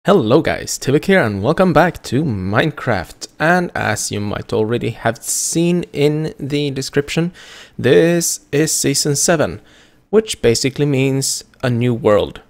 Hello guys, Tivec here and welcome back to Minecraft. And as you might already have seen in the description, this is Season 7, which basically means a new world.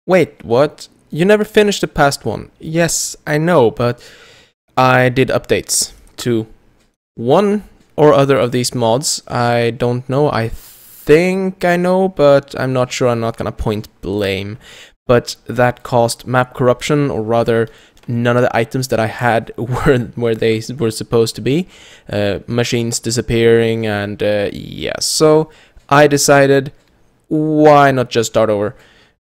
Wait, what? You never finished the past one? Yes, I know, but I did updates to one or other of these mods. I don't know, I think I know, but I'm not sure. I'm not gonna point blame. But that caused map corruption, or rather, none of the items that I had were where they were supposed to be. Machines disappearing, and yeah. So I decided, why not just start over?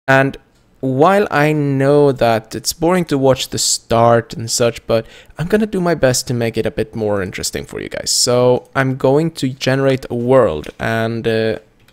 And while I know that it's boring to watch the start and such, but I'm gonna do my best to make it a bit more interesting for you guys. So I'm going to generate a world, and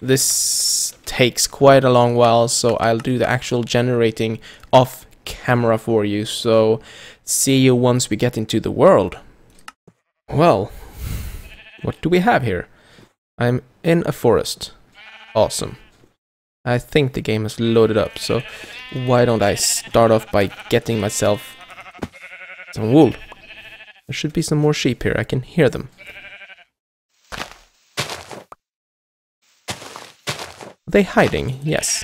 this takes quite a long while, so I'll do the actual generating off camera for you. So see you once we get into the world. Well, what do we have here? I'm in a forest. Awesome. I think the game has loaded up, so why don't I start off by getting myself some wool. There should be some more sheep here. I can hear them. Are they hiding? Yes.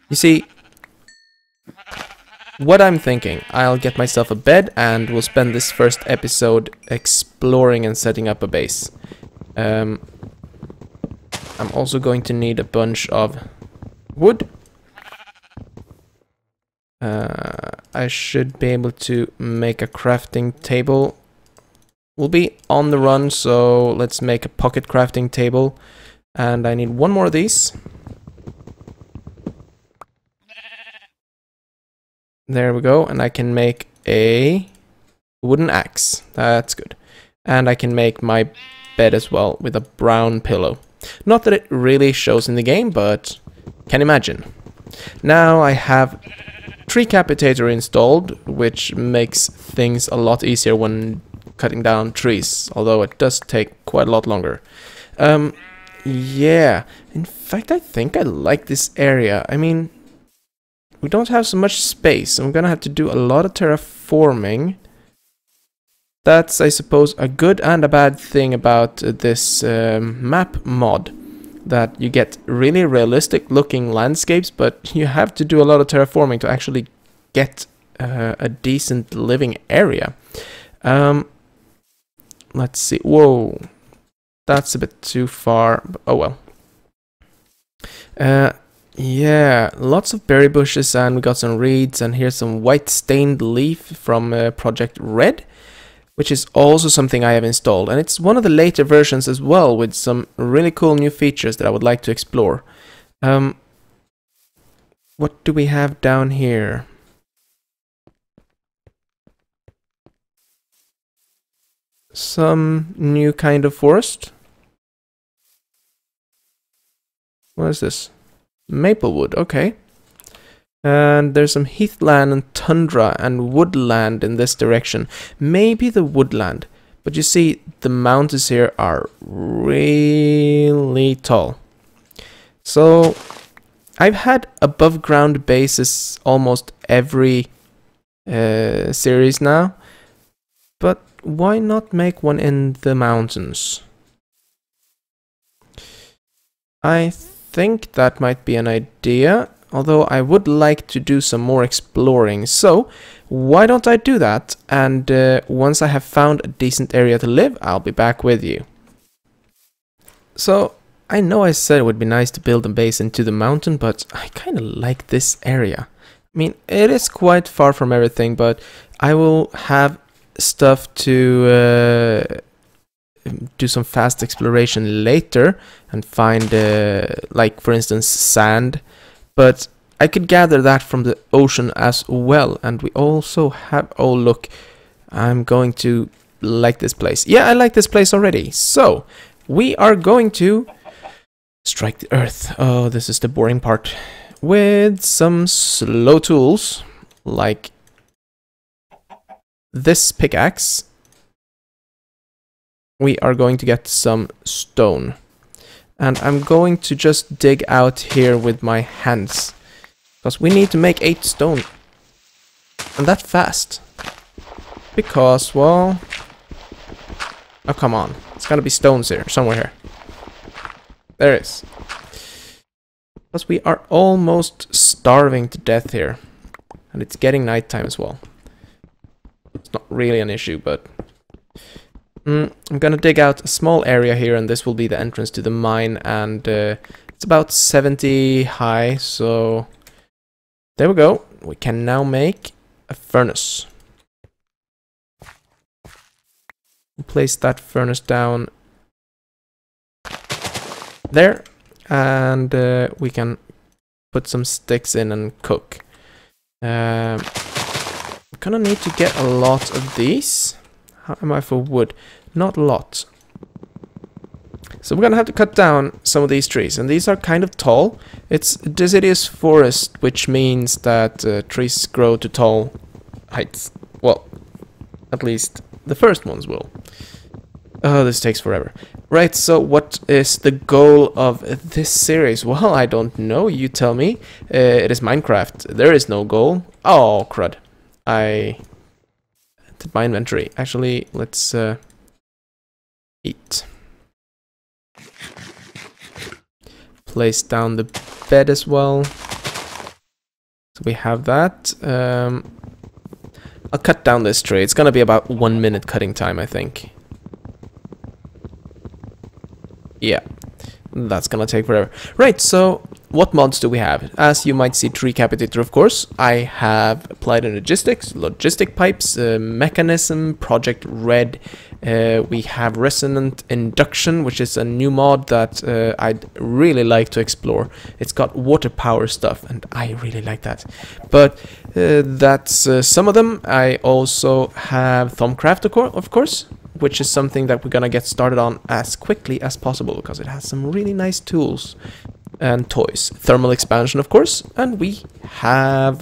You see, what I'm thinking, I'll get myself a bed and we'll spend this first episode exploring and setting up a base. I'm also going to need a bunch of wood. I should be able to make a crafting table. We'll be on the run, so let's make a pocket crafting table. And I need one more of these. There we go, and I can make a wooden axe. That's good. And I can make my bed as well with a brown pillow. Not that it really shows in the game, but can imagine. Now I have Treecapitator installed, which makes things a lot easier when cutting down trees, although it does take quite a lot longer. Yeah, in fact I think I like this area. I mean, we don't have so much space, I'm gonna have to do a lot of terraforming. That's, I suppose, a good and a bad thing about this map mod, that you get really realistic looking landscapes, but you have to do a lot of terraforming to actually get a decent living area. Let's see. Whoa, that's a bit too far. Oh well. Yeah, lots of berry bushes, and we got some reeds, and here's some white stained leaf from Project Red, which is also something I have installed, and it's one of the later versions as well, with some really cool new features that I would like to explore. What do we have down here? Some new kind of forest. What is this? Maplewood, okay. And there's some heathland and tundra and woodland in this direction. Maybe the woodland. But you see, the mountains here are really tall. So I've had above ground bases almost every series now. But why not make one in the mountains? I think that might be an idea, although I would like to do some more exploring. So why don't I do that? And once I have found a decent area to live, I'll be back with you. So I know I said it would be nice to build a base into the mountain, but I kind of like this area. I mean, it is quite far from everything, but I will have stuff to do some fast exploration later and find like for instance sand, but I could gather that from the ocean as well. And we also have, oh look, I'm going to like this place. Yeah, I like this place already. So we are going to strike the earth. Oh, this is the boring part. With some slow tools like this pickaxe, we are going to get some stone. And I'm going to just dig out here with my hands. Because we need to make 8 stone. And that fast. Because, well... Oh, come on. It's gotta be stones here, somewhere here. There it is. Because we are almost starving to death here. And it's getting nighttime as well. It's not really an issue, but... I'm gonna dig out a small area here, and this will be the entrance to the mine, and it's about 70 high, so there we go. We can now make a furnace. Place that furnace down there, and we can put some sticks in and cook. We're gonna need to get a lot of these. How am I for wood? Not a lot. So we're gonna have to cut down some of these trees, and these are kind of tall. It's a deciduous forest, which means that trees grow to tall heights. Well, at least the first ones will. Oh, this takes forever. Right, so what is the goal of this series? Well, I don't know, you tell me. It is Minecraft. There is no goal. Oh, crud. I... my inventory. Actually, let's eat. Place down the bed as well. So we have that. I'll cut down this tree. It's gonna be about 1 minute cutting time, I think. Yeah, that's gonna take forever. Right, so what mods do we have? As you might see, Treecapitator, of course. I have applied in logistics, logistic pipes, mechanism, project red. We have resonant induction, which is a new mod that I'd really like to explore. It's got water power stuff, and I really like that. But that's some of them. I also have Thumbcraft, of course, which is something that we're gonna get started on as quickly as possible because it has some really nice tools and toys. Thermal expansion, of course, and we have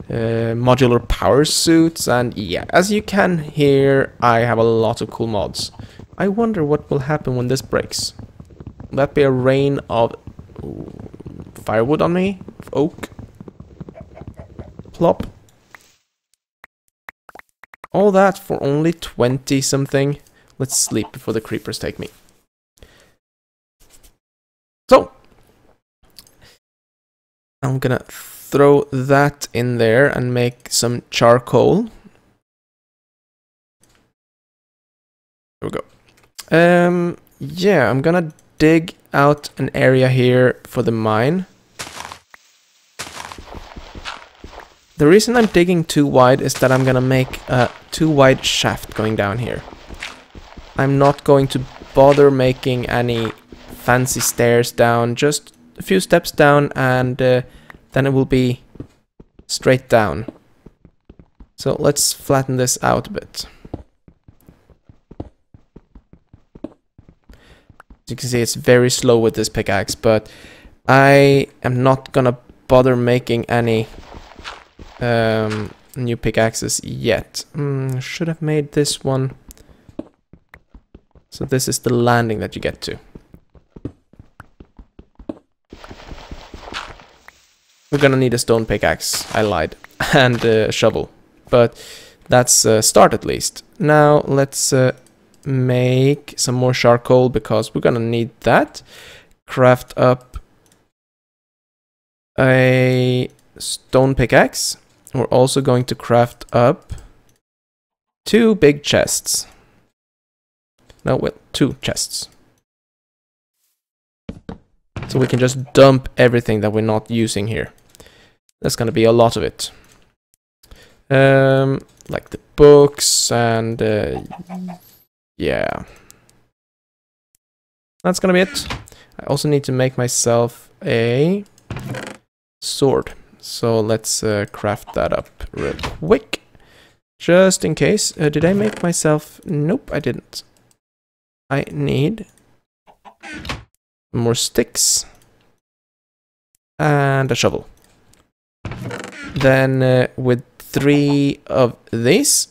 modular power suits, and yeah, as you can hear, I have a lot of cool mods. I wonder what will happen when this breaks. Will that be a rain of firewood on me? Oak? Plop. All that for only 20 something. Let's sleep before the creepers take me. So, I'm gonna throw that in there and make some charcoal. There we go. Yeah, I'm gonna dig out an area here for the mine. The reason I'm digging too wide is that I'm gonna make a too wide shaft going down here. I'm not going to bother making any fancy stairs down, just a few steps down, and then it will be straight down. So let's flatten this out a bit. As you can see, it's very slow with this pickaxe, but I am not gonna bother making any new pickaxes yet. Should have made this one. So this is the landing that you get to. We're gonna need a stone pickaxe, I lied, and a shovel. But that's a start at least. Now let's make some more charcoal because we're gonna need that. Craft up a stone pickaxe. We're also going to craft up 2 big chests. No, well, 2 chests. So we can just dump everything that we're not using here. There's gonna be a lot of it. Like the books and yeah. That's gonna be it. I also need to make myself a sword. So let's craft that up real quick. Just in case. Did I make myself... Nope, I didn't. I need more sticks and a shovel. Then with 3 of these,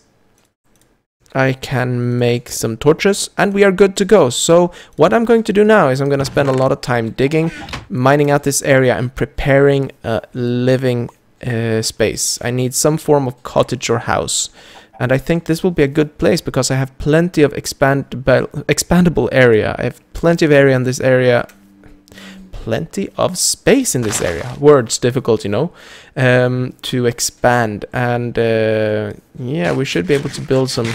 I can make some torches, and we are good to go. So what I'm going to do now is I'm going to spend a lot of time digging, mining out this area, and preparing a living space. I need some form of cottage or house. And I think this will be a good place because I have plenty of expandable area. I have plenty of area in this area. Plenty of space in this area. Words difficult, you know, to expand. And yeah, we should be able to build some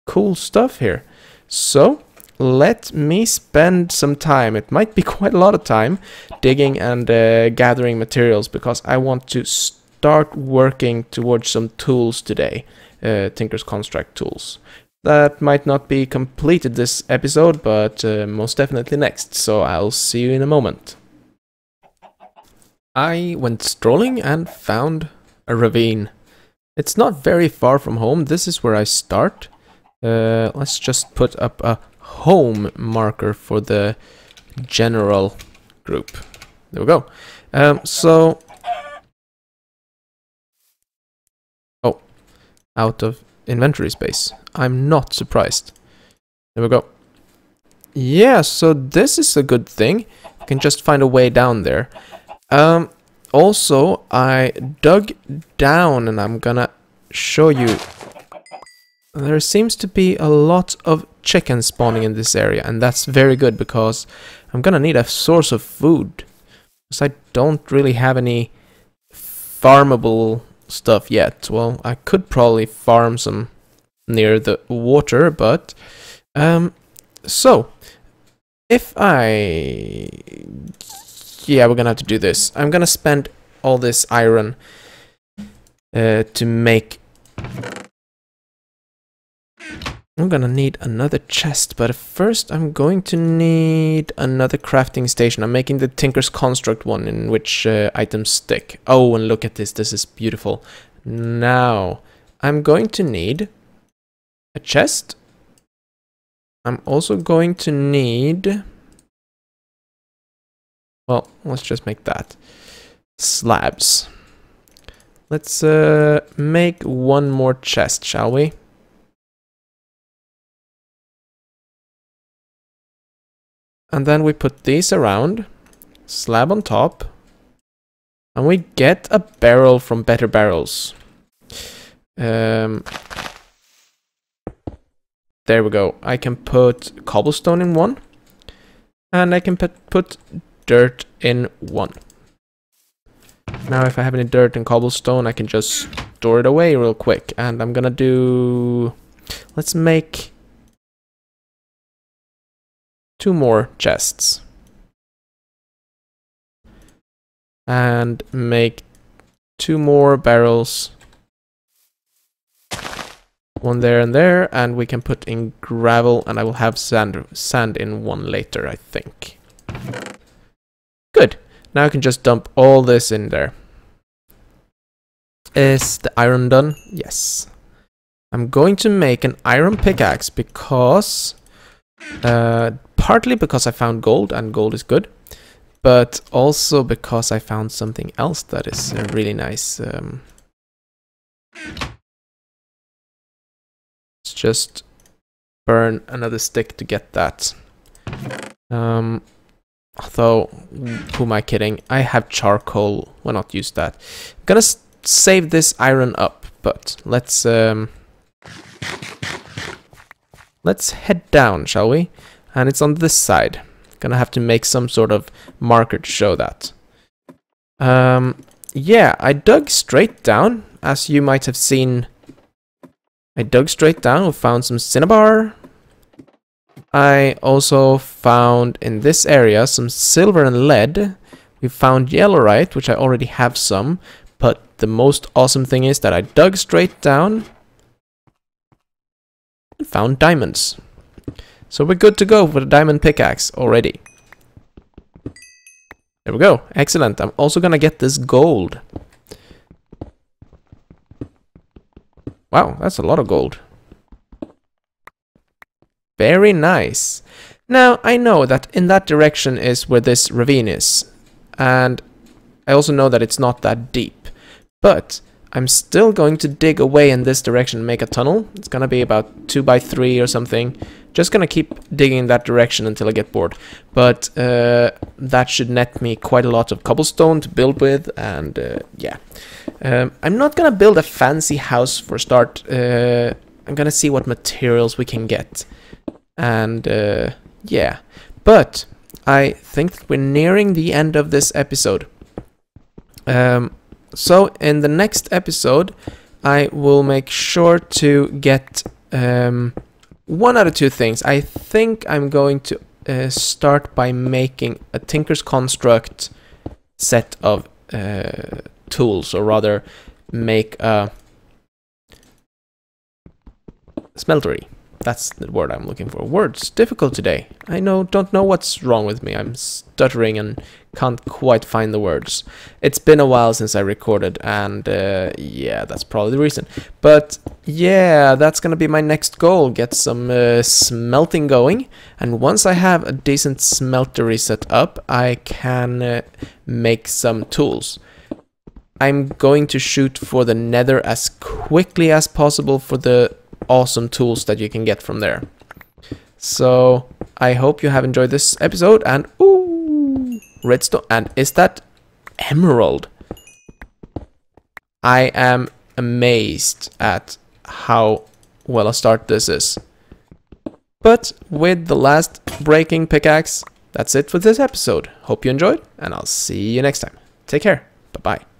cool stuff here. So let me spend some time. It might be quite a lot of time digging and gathering materials because I want to start working towards some tools today. Tinker's Construct tools. That might not be completed this episode, but most definitely next, so I'll see you in a moment. I went strolling and found a ravine. It's not very far from home. This is where I start. Let's just put up a home marker for the general group. There we go. So... out of inventory space. I'm not surprised. There we go. Yeah, so this is a good thing. I can just find a way down there. Also, I dug down and I'm gonna show you. There seems to be a lot of chickens spawning in this area, and that's very good because I'm gonna need a source of food. Because I don't really have any farmable stuff yet. Well, I could probably farm some near the water, but so if yeah, we're gonna have to do this. I'm gonna spend all this iron to make... I'm gonna need another chest, but first I'm going to need another crafting station. I'm making the Tinker's Construct one in which items stick. Oh, and look at this. This is beautiful. Now, I'm going to need a chest. I'm also going to need... well, let's just make that. Slabs. Let's make one more chest, shall we? And then we put these around, slab on top, and we get a barrel from Better Barrels. There we go. I can put cobblestone in one, and I can put dirt in one. Now if I have any dirt and cobblestone, I can just store it away real quick. And I'm gonna do... let's make 2 more chests. And make 2 more barrels. 1 there and there, and we can put in gravel, and I will have sand in one later, I think. Good. Now I can just dump all this in there. Is the iron done? Yes. I'm going to make an iron pickaxe because... partly because I found gold, and gold is good, but also because I found something else that is really nice. Let's just burn another stick to get that. Although, who am I kidding? I have charcoal. Why not use that? I'm gonna save this iron up, but let's head down, shall we? And it's on this side. Gonna have to make some sort of marker to show that. Yeah, I dug straight down, as you might have seen. I dug straight down, we found some cinnabar. I also found in this area some silver and lead. We found yellowite, which I already have some. But the most awesome thing is that I dug straight down and found diamonds. So we're good to go with a diamond pickaxe already. There we go. Excellent. I'm also gonna get this gold. Wow, that's a lot of gold. Very nice. Now, I know that in that direction is where this ravine is. And I also know that it's not that deep. But I'm still going to dig away in this direction and make a tunnel. It's gonna be about 2 by 3 or something. Just gonna keep digging in that direction until I get bored. But that should net me quite a lot of cobblestone to build with, and yeah. I'm not gonna build a fancy house for a start. I'm gonna see what materials we can get. And yeah. But I think that we're nearing the end of this episode. So in the next episode, I will make sure to get one out of two things. I think I'm going to start by making a Tinker's Construct set of tools, or rather make a smeltery. That's the word I'm looking for. Words difficult today. I don't know what's wrong with me. I'm stuttering and can't quite find the words. It's been a while since I recorded, and yeah, that's probably the reason. But yeah, that's gonna be my next goal. Get some smelting going, and once I have a decent smeltery set up, I can make some tools. I'm going to shoot for the nether as quickly as possible for the awesome tools that you can get from there. So I hope you have enjoyed this episode, and ooh, redstone, and is that emerald? I am amazed at how well a start this is. But with the last breaking pickaxe, that's it for this episode. Hope you enjoyed, and I'll see you next time. Take care. Bye bye.